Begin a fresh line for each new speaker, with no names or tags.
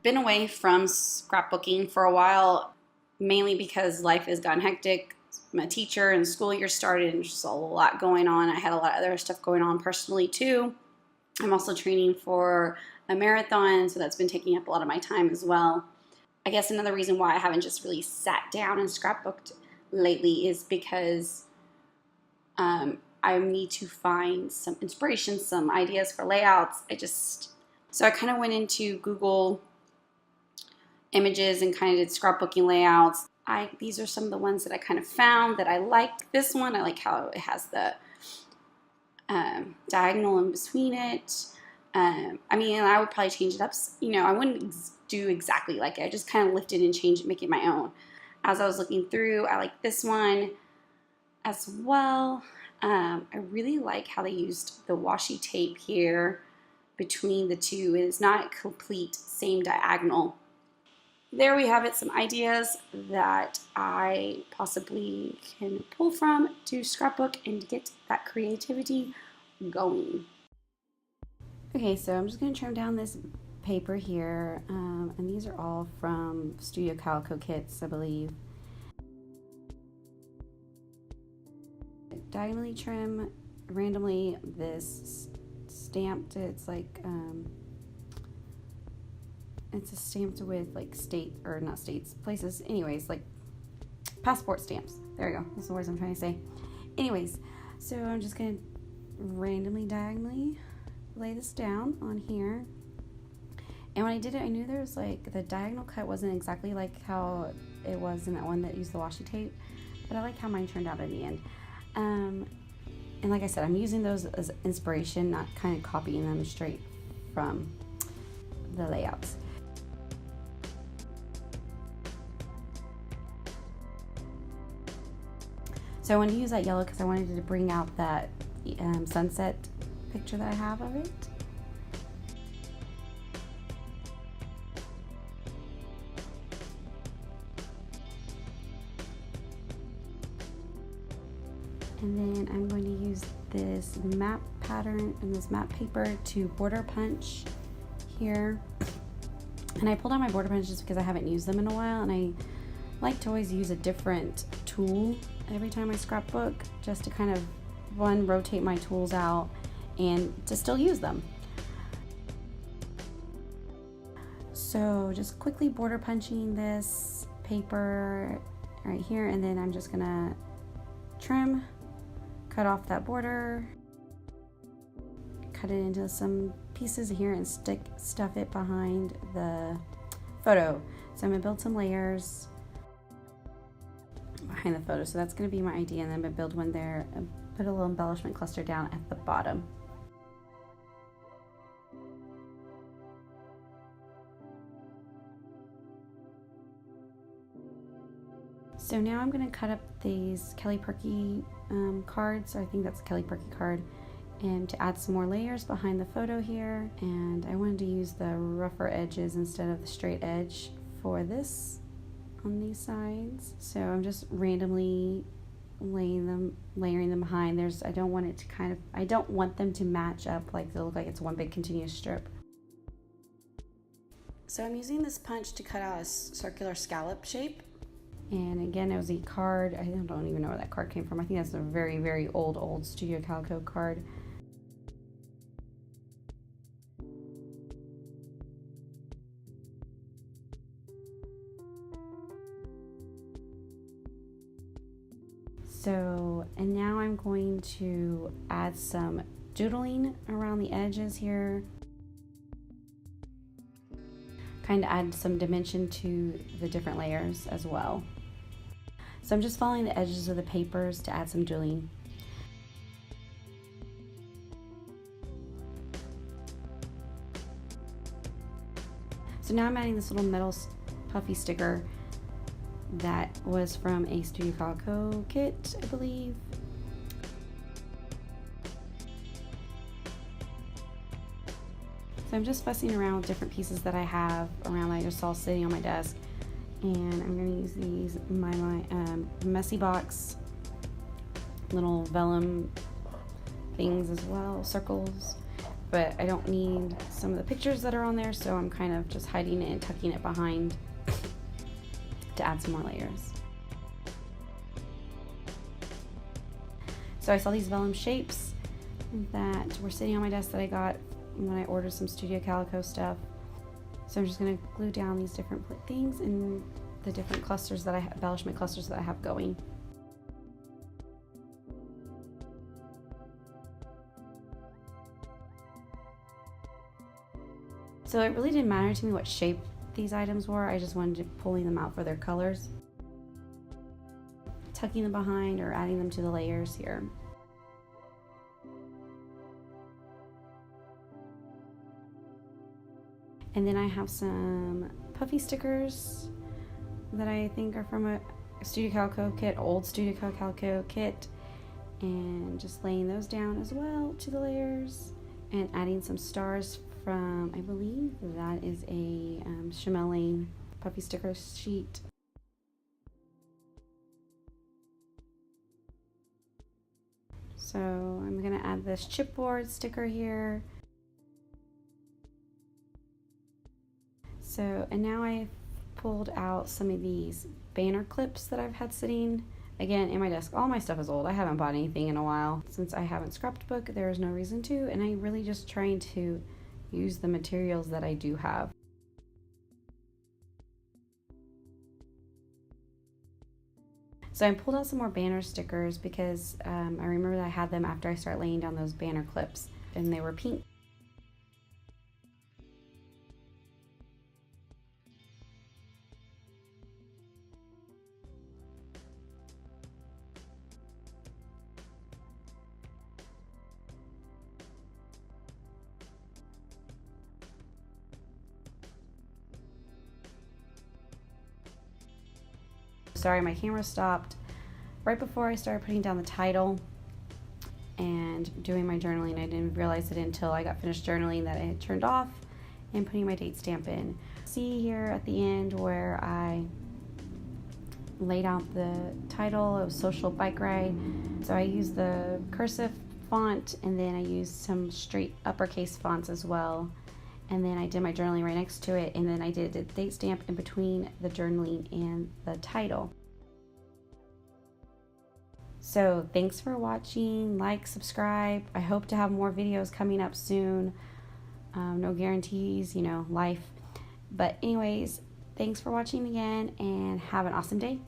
been away from scrapbooking for a while, mainly because life has gotten hectic. I'm a teacher and school year started and just a lot going on. I had a lot of other stuff going on personally too. I'm also training for a marathon, so that's been taking up a lot of my time as well. I guess another reason why I haven't just really sat down and scrapbooked lately is because I need to find some inspiration, some ideas for layouts. So I kind of went into Google Images and kind of did scrapbooking layouts. These are some of the ones that I kind of found that I liked. This one, I like how it has the diagonal in between it. I mean, I would probably change it up. You know, I wouldn't do exactly like it. I just kind of lift it and change it, make it my own. As I was looking through, I like this one as well. I really like how they used the washi tape here between the two. It is not complete same diagonal. There we have it, some ideas that I possibly can pull from to scrapbook and get that creativity going. Okay, so I'm just going to trim down this paper here, and these are all from Studio Calico kits, I believe. Diagonally trim randomly this stamped, it's like it's a stamped with like places, anyways, like passport stamps. There we go, that's the words I'm trying to say. Anyways, so I'm just gonna randomly diagonally lay this down on here. And when I did it, I knew there was like the diagonal cut wasn't exactly like how it was in that one that used the washi tape, but I like how mine turned out in the end. And like I said, I'm using those as inspiration, not kind of copying them straight from the layouts. So I wanted to use that yellow because I wanted to bring out that sunset picture that I have of it. And then I'm going to use this map pattern and this map paper to border punch here. And I pulled out my border punch just because I haven't used them in a while, and I like to always use a different tool every time I scrapbook, just to kind of, one, rotate my tools out and to still use them. So just quickly border punching this paper right here, and then I'm just gonna trim, cut off that border, cut it into some pieces here and stuff it behind the photo. So I'm gonna build some layers behind the photo. So that's gonna be my idea, and I'm gonna build one there and put a little embellishment cluster down at the bottom. So now I'm going to cut up these Purkey cards. I think that's a Purkey card, and to add some more layers behind the photo here. And I wanted to use the rougher edges instead of the straight edge for this on these sides. So I'm just randomly layering them behind. I don't want them to match up, like they look like it's one big continuous strip. So I'm using this punch to cut out a circular scallop shape. And again, it was a card. I don't even know where that card came from. I think that's a very, very old Studio Calico card. So, and now I'm going to add some doodling around the edges here. Kind of add some dimension to the different layers as well. So I'm just following the edges of the papers to add some doodling. So now I'm adding this little metal puffy sticker that was from a Studio Calico kit, I believe. So I'm just fussing around with different pieces that I have around that I just saw sitting on my desk. And I'm going to use these in my messy box little vellum things as well, circles. but I don't need some of the pictures that are on there, so I'm kind of just hiding it and tucking it behind to add some more layers. So I saw these vellum shapes that were sitting on my desk that I got when I ordered some Studio Calico stuff. So I'm just going to glue down these different things and the different clusters that I have, embellishment clusters that I have going. So it really didn't matter to me what shape these items were. I just wanted to pulling them out for their colors, tucking them behind or adding them to the layers here. And then I have some puffy stickers that I think are from a Studio Calico kit, old Studio Calico kit, and just laying those down as well to the layers and adding some stars from, I believe that is a Chamelane puffy sticker sheet. So I'm gonna add this chipboard sticker here. So, and now I've pulled out some of these banner clips that I've had sitting, again, in my desk. All my stuff is old. I haven't bought anything in a while. Since I haven't Scrapbook, there is no reason to, and I'm really just trying to use the materials that I do have. So I pulled out some more banner stickers because I remember that I had them after I started laying down those banner clips, and they were pink. Sorry, my camera stopped right before I started putting down the title and doing my journaling. I didn't realize it until I got finished journaling that it had turned off and putting my date stamp in. See here at the end where I laid out the title, it was Social Bike Ride. So I used the cursive font, and then I used some straight uppercase fonts as well. And then I did my journaling right next to it, and then I did the date stamp in between the journaling and the title. So thanks for watching, like, subscribe. I hope to have more videos coming up soon. No guarantees, you know, life. But anyways, thanks for watching again, and have an awesome day.